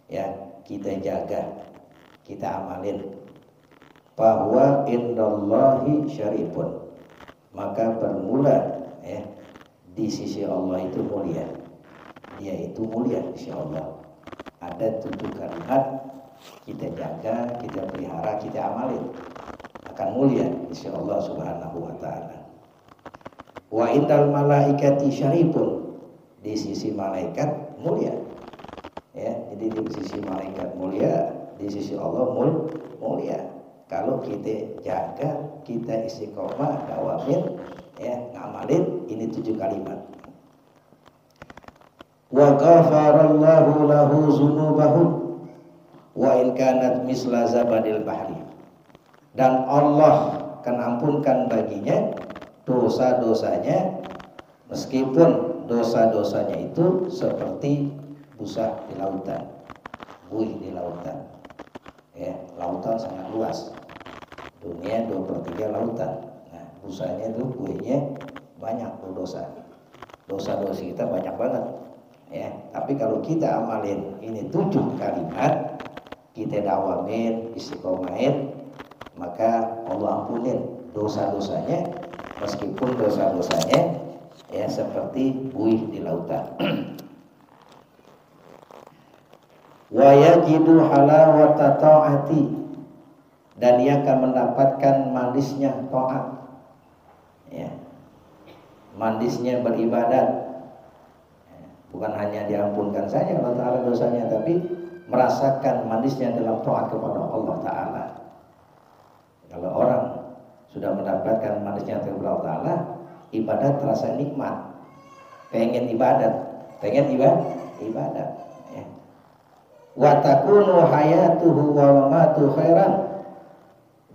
ya kita jaga, kita amalin. Bahwa indallahi syarifun, maka bermula ya di sisi Allah itu mulia. Dia itu mulia di sisi Allah. Ada 7 kalimat kita jaga, kita pelihara, kita amalin, akan mulia di sisi Allah Subhanahu wa taala. Wa indal malaikati syarifun, di sisi malaikat mulia. Ya, jadi di sisi malaikat mulia, di sisi Allah mulia. Kalau kita jaga, kita istiqomah, dawamin, ya, ngamalin ini 7 kalimat. Wa ghafarallahu lahu dzunubahu wa in kanat misla zabadil bahri. Dan Allah akan ampunkan baginya dosa-dosanya meskipun dosa-dosanya itu seperti busa di lautan, buih di lautan. Ya, lautan sangat luas. Dunia 2/3 lautan. Nah, busanya itu buihnya banyak dosa. Dosa-dosa kita banyak banget. Ya, tapi kalau kita amalin ini 7 kalimat, kita dawamin, istiqomahin, maka Allah ampunin dosa-dosanya meskipun dosa-dosanya ya seperti buih di lautan. Wa yajidu halawata ta'ati, dan ia akan mendapatkan manisnya taat, ya, manisnya beribadat. Bukan hanya diampunkan saja Allah Ta'ala dosanya, tapi merasakan manisnya dalam taat kepada Allah Ta'ala. Kalau orang sudah mendapatkan manisnya kepada Allah Ta'ala, ibadat terasa nikmat, pengen ibadat, ibadat, ya. Wa takunu hayatuhu wa mamatu khairan,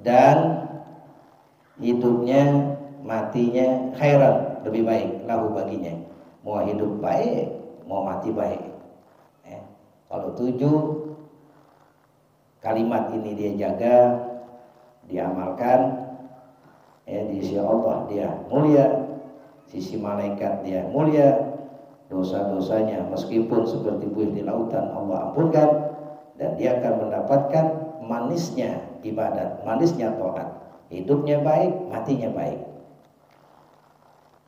dan hidupnya matinya khairan, lebih baik lahu baginya. Mau hidup baik, mau mati baik. Kalau 7 kalimat ini dia jaga, diamalkan, di sisi Allah dia mulia, sisi malaikat dia mulia, dosa-dosanya meskipun seperti buih di lautan Allah ampunkan, dan dia akan mendapatkan manisnya ibadat, manisnya taat. Hidupnya baik, matinya baik.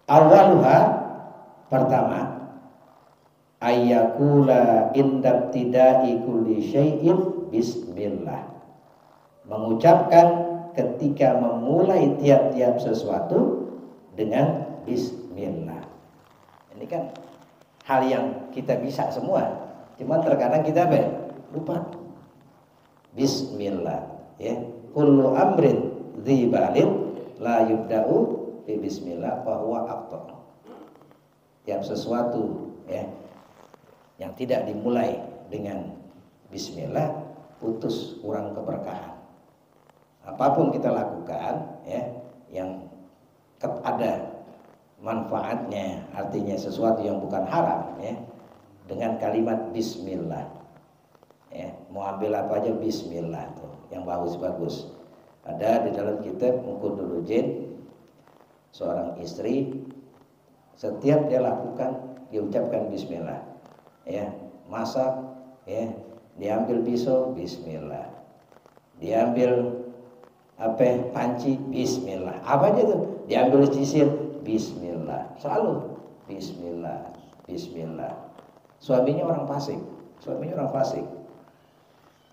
Awaluha, pertama, ayyakula indabtida'i kulli syai'in bismillah, mengucapkan ketika memulai tiap-tiap sesuatu dengan bismillah. Ini kan hal yang kita bisa semua, cuma terkadang kita lupa. Bismillah, ya. Kullu amrin dzibalin la yubda'u bi bismillah fa huwa aqta. Tiap sesuatu, ya, yang tidak dimulai dengan bismillah putus, kurang keberkahan. Apapun kita lakukan, ya, yang ada manfaatnya, artinya sesuatu yang bukan haram, ya, dengan kalimat bismillah, ya, mau ambil apa aja bismillah, tuh yang bagus-bagus. Ada di dalam kitab Muqaddaratul, seorang istri setiap dia lakukan diucapkan bismillah, ya, masak, ya, diambil pisau bismillah, diambil panci bismillah, apa aja tuh, diambil sisir bismillah, selalu bismillah, bismillah. Suaminya orang fasik.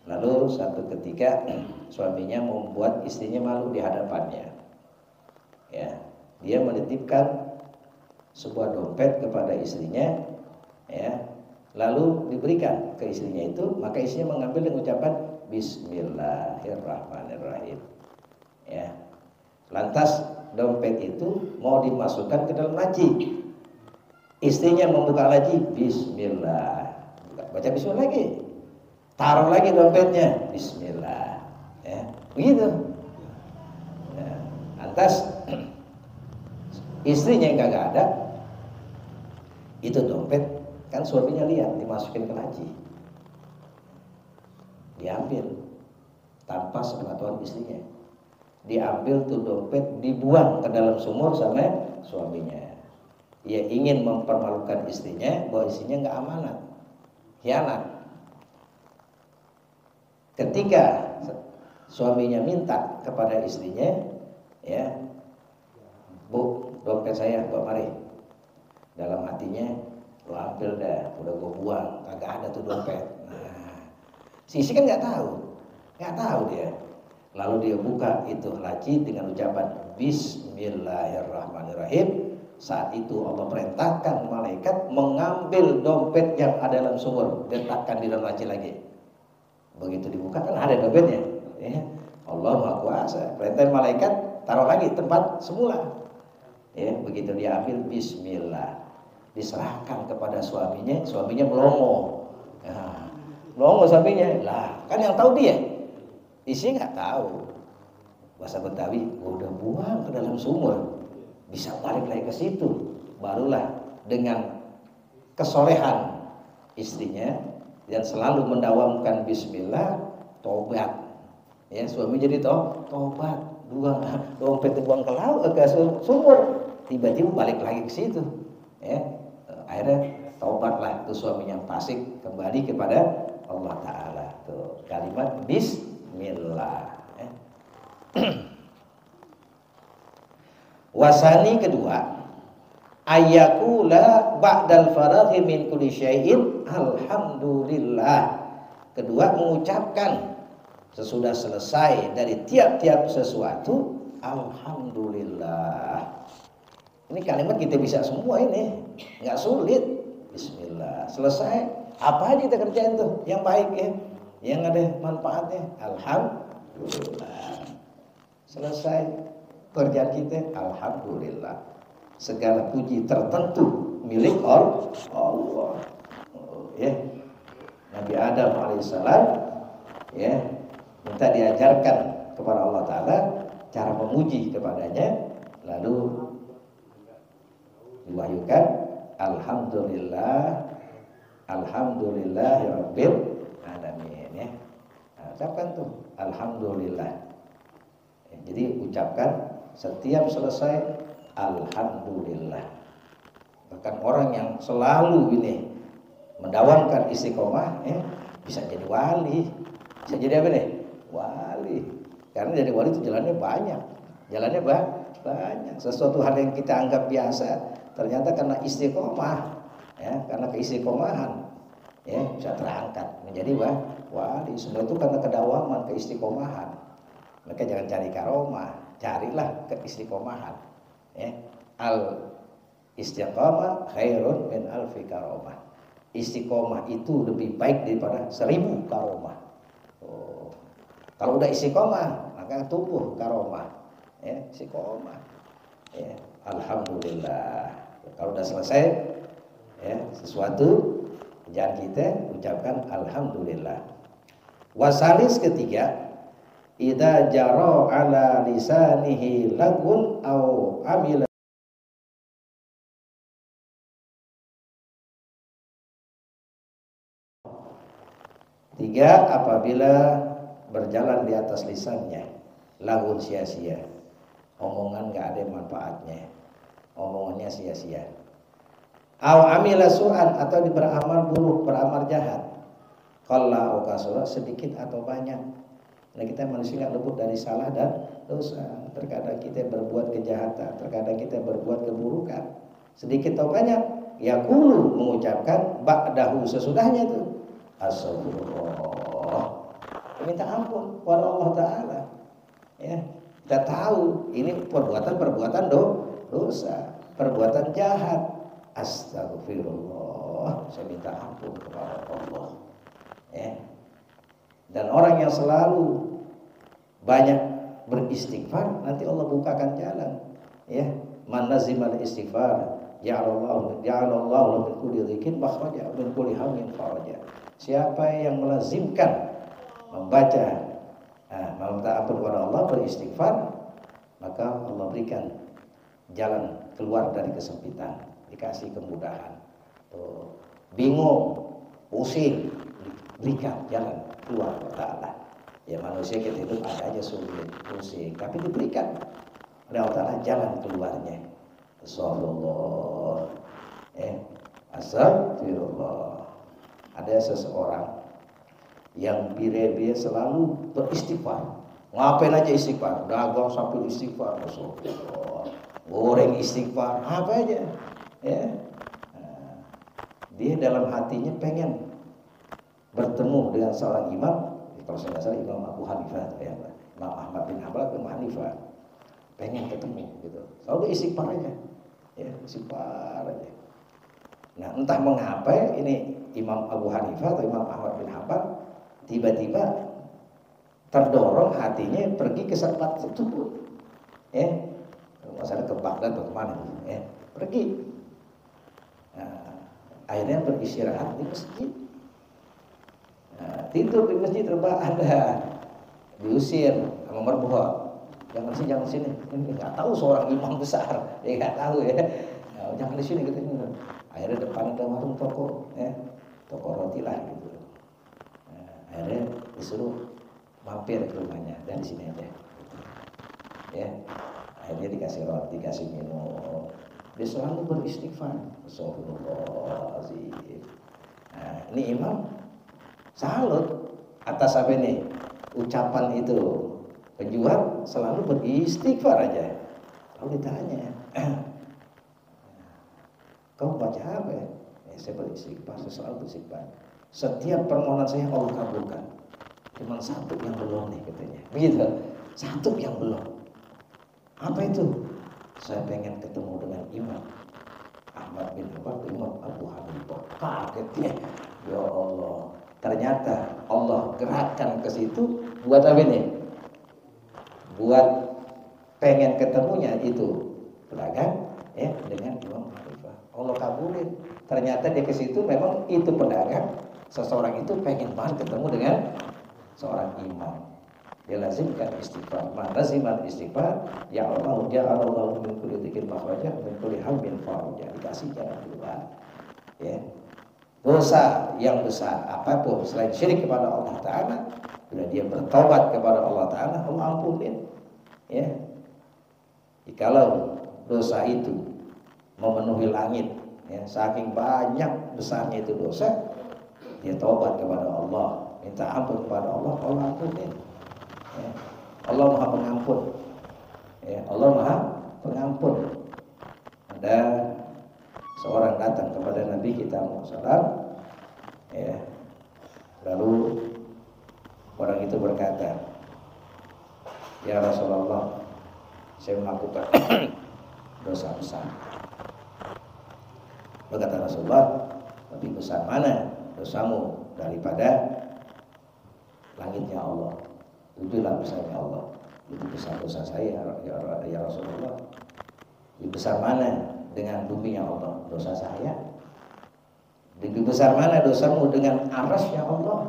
Lalu satu ketika suaminya membuat istrinya malu di hadapannya, ya, dia menitipkan sebuah dompet kepada istrinya, ya, lalu diberikan ke istrinya itu, maka istrinya mengambil dengan ucapan bismillahirrahmanirrahim, ya. Lantas dompet itu mau dimasukkan ke dalam laci, istrinya membuka laci, bismillah, baca bismillah lagi, taruh lagi dompetnya, bismillah, ya, begitu, ya. Lantas istrinya yang kagak ada, itu dompet kan suaminya lihat dimasukin ke laci, diambil tanpa sepengetahuan istrinya, diambil tuh dompet, dibuang ke dalam sumur sama suaminya. Ia ingin mempermalukan istrinya bahwa istrinya nggak amanat, khianat. Ketika suaminya minta kepada istrinya, ya, Bu, dompet saya bawa mari. Dalam hatinya, lo ambil dah, udah gue buang, kagak ada tuh dompet. Nah, si istri kan nggak tahu dia. Lalu dia buka itu laci dengan ucapan Bismillahirrahmanirrahim. Saat itu Allah perintahkan malaikat mengambil dompet yang ada dalam sumur, letakkan di dalam laci lagi. Begitu dibuka kan ada dompetnya. Ya. Allah Maha Kuasa. Perintah malaikat taruh lagi tempat semula. Ya, begitu dia ambil Bismillah, diserahkan kepada suaminya melongo. Nah, melongo suaminya. Lah, kan yang tahu dia. Istri nggak tahu. Bahasa Betawi, udah buang ke dalam sumur. Bisa balik lagi ke situ. Barulah dengan kesolehan istrinya dan selalu mendawamkan Bismillah, tobat. Ya, suami jadi tobat, buang dompet buang ke laut, ke sumur, tiba-tiba balik lagi ke situ. Ya, akhirnya tobatlah tuh suaminya fasik, kembali kepada Allah Taala. Tuh kalimat Bismillah. Ya. Wasani kedua, ayyakula ba'dal faraghi min kulli syai'in alhamdulillah. Kedua, mengucapkan sesudah selesai dari tiap-tiap sesuatu alhamdulillah. Ini kalimat kita bisa semua ini, nggak sulit. Bismillah, selesai apa aja kita kerjain tuh yang baik ya, yang ada manfaatnya alhamdulillah. Selesai kerjaan kita alhamdulillah. Segala puji tertentu milik Allah. Ya. Nabi Adam alaihissalam ya minta diajarkan kepada Allah Ta'ala cara memuji kepadanya, lalu diwahyukan alhamdulillahirabbil alamin ya. Nah, ucapkan tuh alhamdulillah ya, jadi ucapkan setiap selesai alhamdulillah. Bahkan orang yang selalu ini mendawamkan istiqomah ya, bisa jadi wali. Bisa jadi apa nih? Wali. Karena jadi wali itu jalannya banyak. Jalannya banyak. Sesuatu hal yang kita anggap biasa, ternyata karena istiqomah, ya, karena keistiqomahan, ya, bisa terangkat menjadi wali. Semua itu karena kedawaman, keistiqomahan. Maka jangan cari karomah, carilah keistiqomahan. Ya. Al istiqomah khairun min alfi karomah. Istiqomah itu lebih baik daripada 1000 karomah. Oh. Kalau udah istiqomah, maka tumbuh karomah. Ya, istiqomah. Ya, alhamdulillah. Kalau udah selesai, ya, sesuatu jangan kita ucapkan alhamdulillah. Wasalis ketiga, idza jara ala lisanihi lagun au amila. Tiga, apabila berjalan di atas lisannya lagun sia-sia, omongan gak ada manfaatnya, omongannya sia-sia. Au amila su'an, atau beramal buruk, beramal jahat. Qalla au kasura, sedikit atau banyak. Nah, kita manusia gak luput dari salah dan dosa. Terkadang kita berbuat kejahatan, terkadang kita berbuat keburukan, sedikit atau banyak. Yaqulu, mengucapkan ba'dahu, sesudahnya itu astagfirullah, minta ampun kepada Allah Ta'ala. Ya, kita tahu ini perbuatan dosa, perbuatan jahat. Astagfirullah, saya minta ampun kepada Allah. Ya. Dan orang yang selalu banyak beristighfar, nanti Allah bukakan jalan. Ya, man lazimal istighfar ja'alallahu min kulli dhikin makhraja min kulli hammin faraja. Siapa yang melazimkan membaca meminta ampun kepada Allah, beristighfar, maka Allah berikan jalan keluar dari kesempitan, dikasih kemudahan. Tuh, bingung, pusing, berikan jalan keluar kepada Allah. Ya, manusia kita itu ada aja sulit, pusing, tapi diberikan oleh Allah Ta'ala jalan keluarnya. Astagfirullah. Astagfirullah. Ada seseorang yang dia selalu beristighfar. Ngapain aja istighfar, dagang sambil istighfar, goreng istighfar, apa aja, ya. Nah, dia dalam hatinya pengen bertemu dengan seorang imam, kalau saya nggak salah Imam Abu Hanifah, ya, Imam Ahmad bin Hanbal, Imam Hanifah, pengen ketemu, gitu. Selalu istighfar aja, ya, istighfar aja. Nah, entah mengapa ini Imam Abu Hanifah atau Imam Ahmad bin Hanbal tiba-tiba terdorong hatinya pergi ke tempat tersebut, ya, masalah ke Baghdad atau kemana, ya, pergi. Nah, akhirnya beristirahat di masjid. Nah, tidur di masjid rebahan dah, diusir sama mertua. Jangan sini, ini nggak tahu seorang imam besar, ya nggak tahu ya. Nah, jangan di sini gitu. Akhirnya depan ada warung toko, ya, toko roti lah gitu. Nah, akhirnya disuruh mampir ke rumahnya dan di sini aja, ya. Akhirnya dikasih roti, dikasih minum. Dia selalu beristighfar. Astagfirullahaladzim. Nah, ini imam salut atas apa ini ucapan itu. Penjual selalu beristighfar aja. Lalu ditanya, kau baca apa ya? Saya beristighfar, saya selalu beristighfar. Setiap permohonan saya Allah kabulkan. Cuma satu yang belum nih katanya. Begitu, satu yang belum. Apa itu? Saya pengen ketemu dengan Imam Ahmad bin Hanbal, Imam Abu Hanifah. Kaget dia. Ya Allah. Ternyata Allah gerakkan ke situ buat apa ini? Buat pengen ketemunya itu pedagang, ya, dengan Imam Hanifah. Allah kabulin. Ternyata dia ke situ memang itu pedagang. Seseorang itu pengen banget ketemu dengan seorang imam. Dia lazimkan istighfar. Man lazimal istighfar, ya Allah ja'alallahu min kulli dzikrin makhraja min kulli hammin faraja. Dikasih jalan keluar. Ya. Dosa yang besar apapun selain syirik kepada Allah Ta'ala, bila dia bertobat kepada Allah Ta'ala, Allah ampunin, ya. Jikalau dosa itu memenuhi langit, ya, saking banyak besarnya itu dosa, dia tobat kepada Allah, minta ampun kepada Allah, Allah ampunin, ya. Allah Maha Pengampun, ya, Allah Maha Pengampun. Ada seorang datang kepada Nabi kita Muhammad, ya, lalu orang itu berkata, ya Rasulullah, saya melakukan dosa besar. Berkata Rasulullah, lebih besar mana dosamu daripada langitnya Allah? 7 lapisnya Allah. Lebih besar dosa saya ya Rasulullah. Lebih besar mana dengan buminya Allah? Dosa saya. Lebih besar mana dosamu dengan arasnya Allah?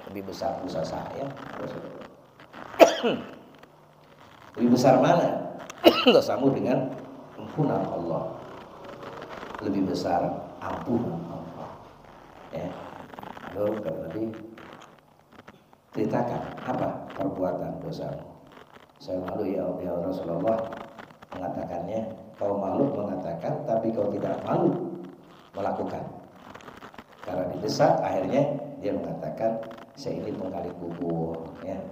Lebih besar dosa saya Rasulullah. Lebih besar mana dosamu dengan ampunan Allah? Lebih besar ampunan Allah, ya. Lalu kata Nabi, ceritakan apa perbuatan dosamu. Saya malu ya Rasulullah mengatakannya. Kau malu mengatakan, tapi kau tidak malu melakukan. Karena didesak, akhirnya dia mengatakan, saya ini penggali kubur, ya.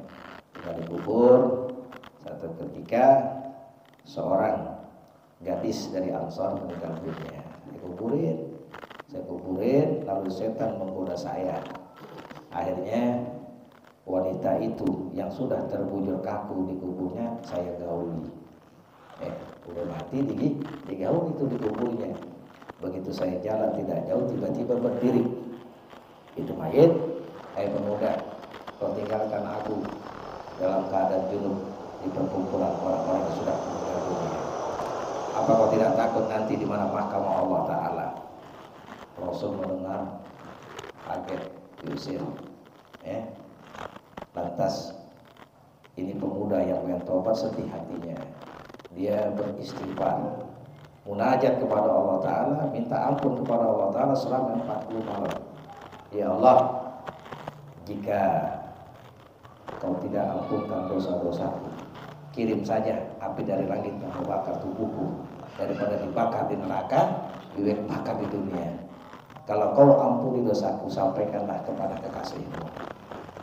Penggali kubur. Satu ketika seorang gadis dari Ansar meninggal dunia. Saya kuburin, lalu setan menggoda saya. Akhirnya wanita itu yang sudah terbujur kaku di kuburnya saya gauli. Udah mati digauli itu di kuburnya. Begitu saya jalan tidak jauh, tiba-tiba berdiri. Itu mayit, pemuda, kau tinggalkan aku dalam keadaan junub di perkumpulan orang-orang yang sudah meninggal dunia. Apa kau tidak takut nanti di mana mahkamah Allah Ta'ala? Rasul mendengar, kaget, diusir, ya. Lantas ini pemuda yang mentobat sedih hatinya. Dia beristighfar, munajat kepada Allah Ta'ala, minta ampun kepada Allah Ta'ala selama 40 malam. Ya Allah, jika kau tidak ampunkan dosa-dosaku, kirim saja api dari langit yang membakar tubuhku, daripada dibakar di neraka, lebih bakar di dunia. kalau kau ampuni dosaku, sampaikanlah kepada kekasihmu.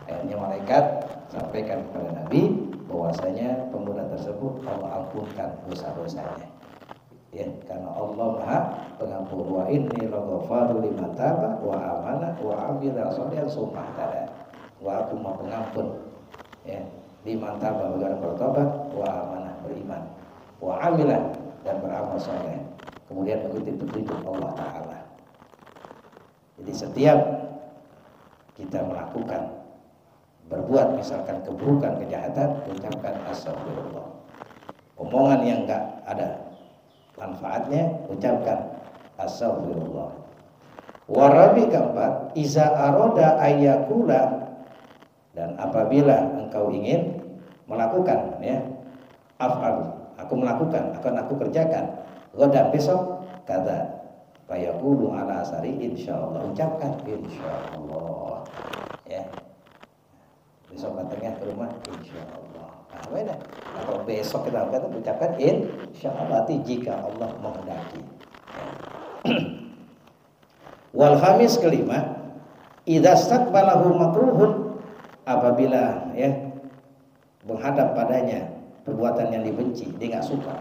Akhirnya malaikat sampaikan kepada Nabi bahwasanya pemuda tersebut Allah ampunkan dosa-dosanya. Ya, karena Allah Maha Pengampun. Wa inni laghaffaru liman taba wa amana wa amila sholihan tsumma ihtada. Wa aku Maha Pengampun. Ya, liman taba bagi orang bertobat, wa amana beriman, wa amila dan beramal soleh, kemudian mengikuti petunjuk Allah Ta'ala. Jadi setiap kita melakukan, berbuat misalkan keburukan, kejahatan, ucapkan astagfirullah. Omongan yang enggak ada manfaatnya, ucapkan astagfirullah. Warabi keempat, iza aroda ayyakula, dan apabila engkau ingin melakukan, ya, af'al, aku melakukan, akan aku kerjakan, goda besok, kata fayaqulu ala asari insyaallah, ucapkan insyaallah, ya. Besok datangnya ke rumah insyaallah. Nah, beda. Kalau besok kita ucapkan insyaallah, jika Allah menghendaki. Wal khamis kelima, idza staqbalahu makruhun, apabila ya menghadap padanya perbuatan yang dibenci, dia nggak suka,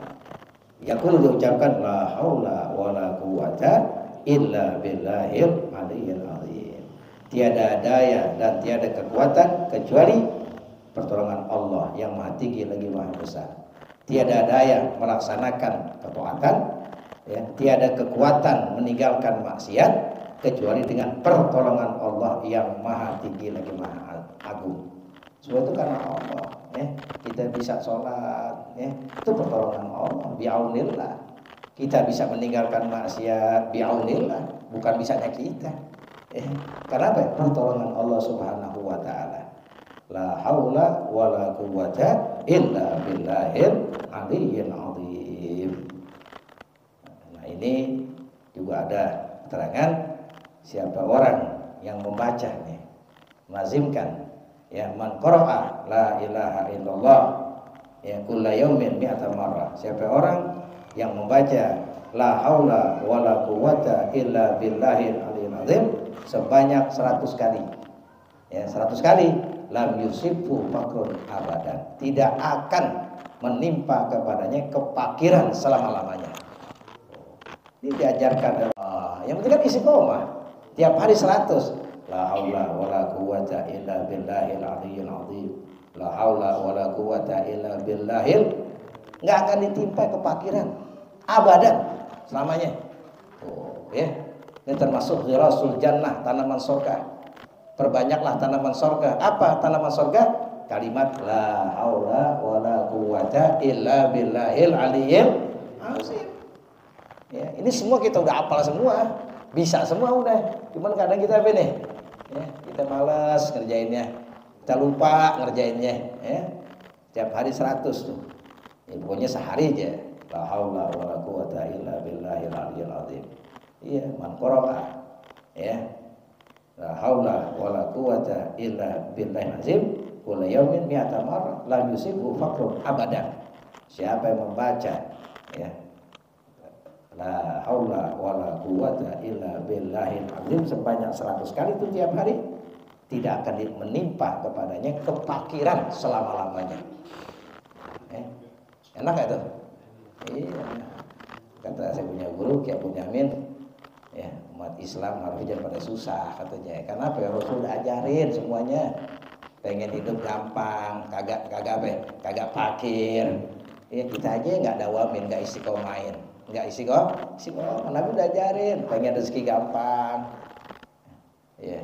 yaqul, diucapkan la haula wala quwata illa billahil aliyyil azim. Tiada daya dan tiada kekuatan kecuali pertolongan Allah yang Maha Tinggi lagi Maha Besar. Tiada daya melaksanakan ketaatan, ya, tiada kekuatan meninggalkan maksiat kecuali dengan pertolongan Allah yang Maha Tinggi lagi Maha Agung. Semua itu karena Allah, ya. Kita bisa sholat, ya, itu pertolongan Allah, bi'aunillah. Kita bisa meninggalkan maksiat, bi'aunillah, bukan bisanya kita. Karena apa? Pertolongan Allah Subhanahu wa Ta'ala. La haula wala quwwata illa billahil aliyyil azim. Nah, ini juga ada keterangan siapa orang yang membacanya, melazimkan, ya, man qara'a la ilaha illallah, ya, kulla yaumin mi'ata marrah. Siapa orang yang membaca la haula wala quwwata illa billahil aliyyil azim sebanyak 100 kali, ya, 100 kali, lam yusibhu fakrun abadan, tidak akan menimpa kepadanya kepakiran selama-lamanya. Ini diajarkan yang penting kan istiqomah tiap hari 100, la haula wala quwwata illa billahil aliyyil azim, la haula wala quwwata illa billahil, nggak akan ditimpa kepakiran abadan selamanya. Ya, ini termasuk ghirasul jannah, tanaman surga. Perbanyaklah tanaman surga. Apa tanaman surga? Kalimat la haula wala quwwata illa billahil aliyyil azim. Ya, ini semua kita udah hafal semua, bisa semua udah. Cuman kadang kita apa nih? Ya, kita malas ngerjainnya, kita lupa ngerjainnya. Ya, tiap hari 100 tuh. Ya, pokoknya sehari aja. La haula wala quwwata illa billahil aliyyil azim. Iya, man qara'a, ya, la haula wala quwwata illa billahil azim kulla yaumin mi'ata marrah la yusibu faqrun abadan. Siapa yang membaca, ya, la haula wala quwwata illa billahil azim sebanyak 100 kali itu tiap hari, tidak akan menimpa kepadanya kepakiran selama-lamanya. Enak gak itu? Iya. Kata saya punya guru Kiai Bunyamin, ya, umat Islam harus jangan pada susah katanya. Kenapa? Ya, Rasul udah ajarin semuanya. Pengen hidup gampang, kagak fakir. Ya, kita aja nggak dawamin, nggak istiqomahin, nggak istiqomah. Nabi udah ajarin, pengen rezeki gampang. Ya,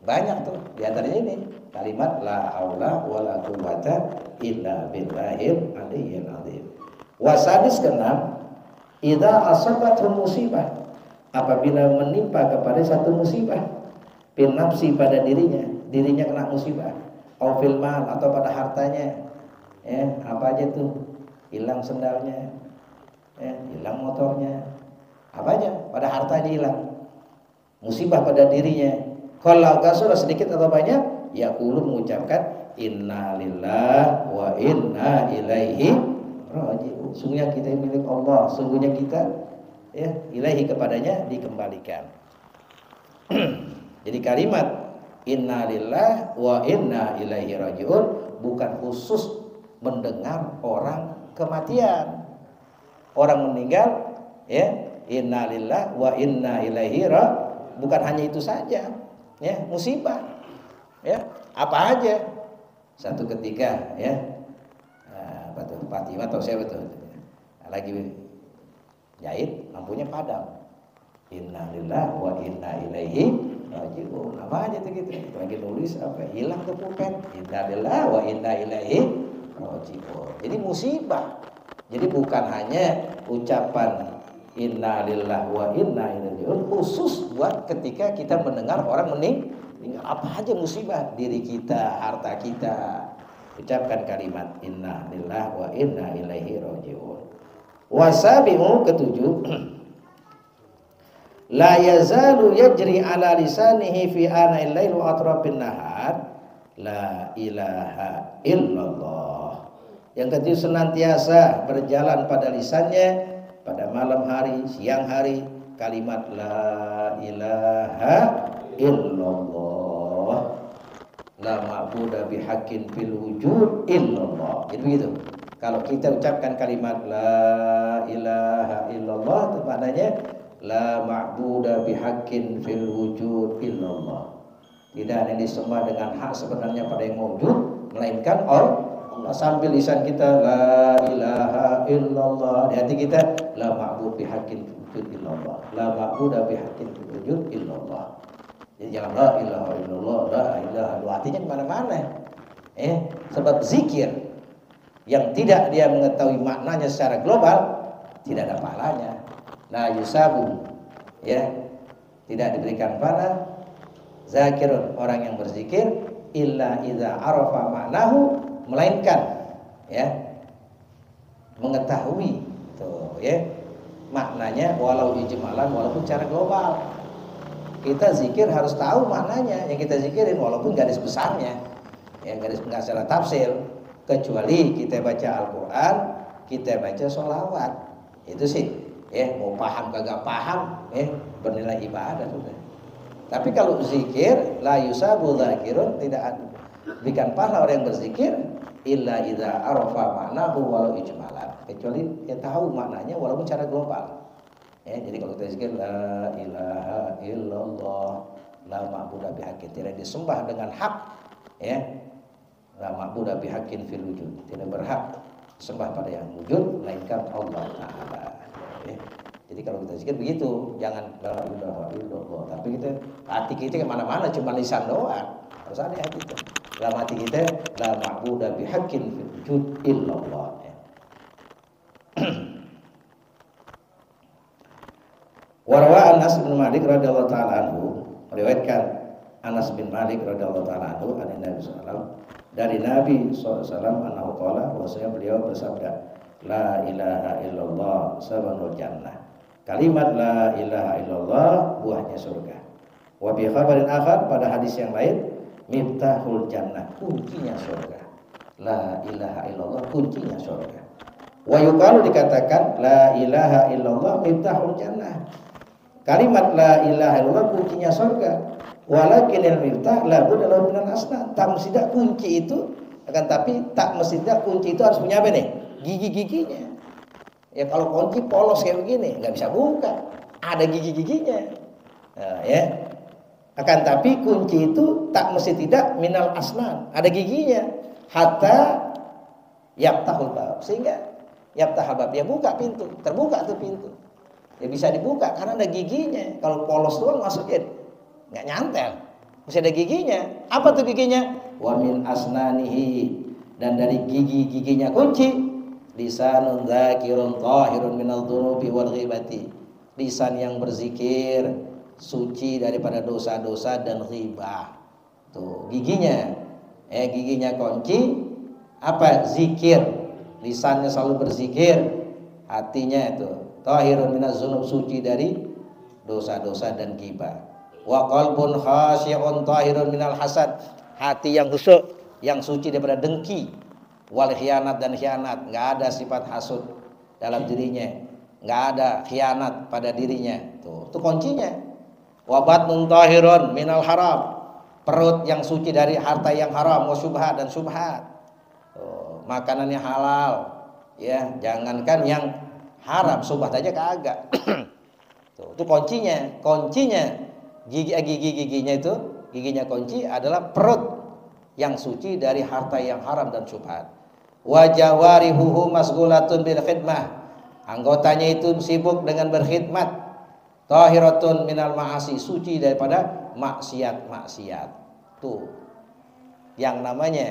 banyak tuh. Di antaranya ini kalimat la haula wala quwwata illa billahil aliyyil azim. Wasadis keenam, idza asabathu musibah, apabila menimpa kepada satu musibah, fil nafsi, pada dirinya kena musibah, au fil mal, atau pada hartanya, ya, apa aja tuh, hilang sendalnya, ya, hilang motornya, apa aja, pada hartanya hilang, musibah pada dirinya, kalau sudah sedikit atau banyak, yaqulu, mengucapkan inna lillahi wa inna ilaihi raji'un. Sungguhnya kita milik Allah, sungguhnya kita, ya, ilahi, kepadanya dikembalikan. Jadi kalimat inna lillahi wa inna ilaihi rajiun bukan khusus mendengar orang kematian, orang meninggal, ya, inna lillahi wa inna ilaihi rajiun, bukan hanya itu saja, ya, musibah, ya, apa aja. Satu ketika, ya, apa tuh, Fatimah atau siapa tuh, lagi jahit, lampunya padam, inna lillahi wa inna ilaihi rajiun, apa aja tuh gitu, lagi nulis apa, hilang tuh pulpen, inna lillahi wa inna ilaihi rajiun. Jadi musibah. Jadi bukan hanya ucapan inna lillahi wa inna ilaihi rajiun khusus buat ketika kita mendengar orang meninggal, apa aja musibah, diri kita, harta kita, ucapkan kalimat inna lillahi wa inna ilaihi rajiun. Wasabi'u ketujuh, la yazalu yajri ala lisanihi fi ana'il lail wa atrafin nahar la ilaha illallah. Yang ketujuh, senantiasa berjalan pada lisannya pada malam hari, siang hari, kalimat la ilaha illallah, la ma'budu bihaqqin fil wujud illallah. Itu begitu. Kalau kita ucapkan kalimat la ilaha illallah, itu maknanya la ma'budu bihaqqin fil wujud illallah. Tidak ada yang disembah dengan hak sebenarnya pada yang wujud melainkan Allah. Sambil lisan kita la ilaha illallah, di hati kita la ma'budu bihaqqin fil wujud illallah, la ma'budu bihaqqin fil wujud illallah. Jadi jangan la ilaha illallah, la ilaha illallah, artinya kemana-mana. Sebab zikir yang tidak dia mengetahui maknanya secara global tidak ada pahalanya. La yusabu, ya, tidak diberikan pahala zakirun, orang yang berzikir, illa idza arafa maknahu, melainkan, ya, mengetahui tuh, ya, maknanya walau ijmalan, walaupun secara global. Kita zikir harus tahu maknanya yang kita zikirin walaupun garis besarnya, ya, garis nggak secara tafsir. Kecuali kita baca Al-Quran, kita baca sholawat, itu sih, ya, mau paham kagak paham, bernilai ibadah sudah. Tapi kalau zikir la yusabu dzakirun, tidak berikan pahala orang yang berzikir illa idza arafa ma'nahu walau ijmalan, kecuali dia tahu maknanya walaupun secara global. Ya, jadi kalau kita zikir la ilaha illallah, la ma'budu bihaqqin, tidak disembah dengan hak, ya, la ma'budu bihaqqin fil wujud, tidak berhak sembah pada yang wujud melainkan Allah Ta'ala. Ya. Jadi kalau kita zikir begitu, jangan la ilaha illallah, tapi kita hati kita kemana-mana, cuma lisan doang, harus ada hati kita. Dalam hati kita la ma'budu bihaqqin fil wujud illallah. Ya. Warwa Anas bin Malik radhiyallahu taala anhu, meriwayatkan Anas bin Malik radhiyallahu taala anhu dari Nabi sallallahu, dari Nabi sallallahu anhu qala, bahwasanya beliau bersabda, la ilaha illallah sabanul jannah, kalimat la ilaha illallah buahnya surga. Wa bi khabarin akhar, pada hadis yang lain, miftahul jannah, kuncinya surga. La ilaha illallah kuncinya surga. Wa yuqalu, dikatakan la ilaha illallah miftahul jannah, kalimat la ilaha illallah kuncinya surga. Walakinil miftah la budda lahu minal asnan, tak mesti kunci itu, akan tapi tak mesti kunci itu harus punya apa nih? Gigi-giginya. Ya kalau kunci polos kayak begini nggak bisa buka, ada gigi-giginya. Nah, ya. Akan tapi kunci itu tak mesti tidak minal asnan, ada giginya. Hatta yaftahul bab, sehingga yaftahul bab, ya buka pintu, terbuka tuh pintu. Ya bisa dibuka karena ada giginya. Kalau polos doang masukin nggak nyantel, mesti ada giginya. Apa tuh giginya? Wa min asnanihi, dan dari gigi-giginya kunci, lisanun dzakirun tahirun minadh dzunubi wal ghibati, lisan yang berzikir, suci daripada dosa-dosa dan ghibah. Tuh giginya, giginya kunci apa? Zikir, lisannya selalu berzikir, hatinya itu tahirun minadz dzunub, suci dari dosa-dosa dan ghibah. Wa qalbun khasyi'un tahirun minal hasad, hati yang khusyuk, yang suci daripada dengki, wal khianat, dan khianat, enggak ada sifat hasud dalam dirinya, enggak ada khianat pada dirinya. Tuh kuncinya. Wa batnun tahirun minal haram. Perut yang suci dari harta yang haram, wa syubhat dan syubhat. Makanannya halal, ya, jangankan yang haram, syubhat aja kagak. Itu kuncinya giginya itu, giginya kunci adalah perut yang suci dari harta yang haram dan syubhat. Wa jawarihuhu masghulatun bil khidmah. Anggotanya itu sibuk dengan berkhidmat. Tahiratun minal ma'asi, suci daripada maksiat-maksiat. Tuh. Yang namanya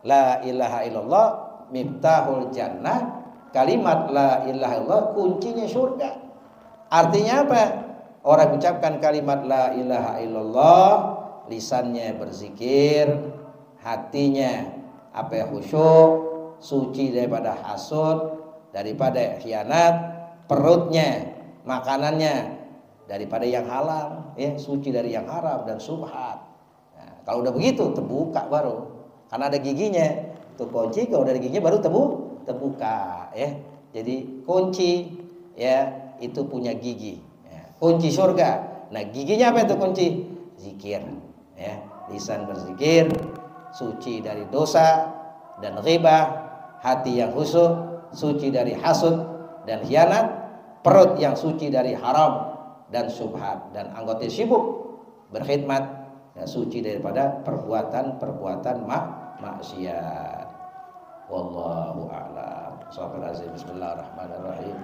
la ilaha illallah miftahul jannah. Kalimat la ilaha illallah kuncinya surga. Artinya apa? Orang ucapkan kalimat la ilaha illallah, lisannya berzikir, hatinya khusyuk, suci daripada hasud, daripada khianat, perutnya, makanannya daripada yang halal, ya, suci dari yang haram dan syubhat. Nah, kalau udah begitu terbuka baru, karena ada giginya, tuh kunci. Kalau dari giginya baru terbuka, ya. Jadi kunci, ya, itu punya gigi, ya. Kunci surga. Nah, giginya apa itu kunci? Zikir, ya. Lisan berzikir, suci dari dosa dan ghibah, hati yang khusyuk, suci dari hasud dan khianat, perut yang suci dari haram dan syubhat, dan anggota sibuk berkhidmat, ya, suci daripada perbuatan maksiat. Wallahu a'lam. Bismillahirrahmanirrahim.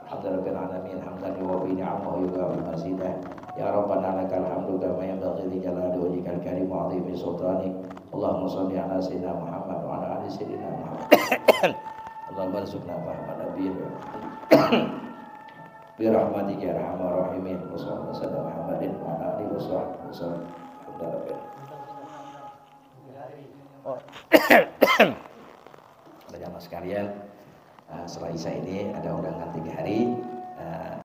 Alhamdulillahirabbil alamin hamdan yuwaffi ni'amahu wa yukafi mazidah. Ya rabbana lakal hamdu kama yanbaghi li jalali wajhikal karim wa 'azimi sultanik. Allahumma shalli ala sayyidina Muhammad wa ala ali sayyidina Muhammad. Allahumma arzuqna fahma nabiyyin bi rahmatika ya arhamar rahimin. Wassallallahu ala Muhammadin wa ala alihi wasallam. Jamaah sekalian, setelah Isya ini ada undangan 3 hari.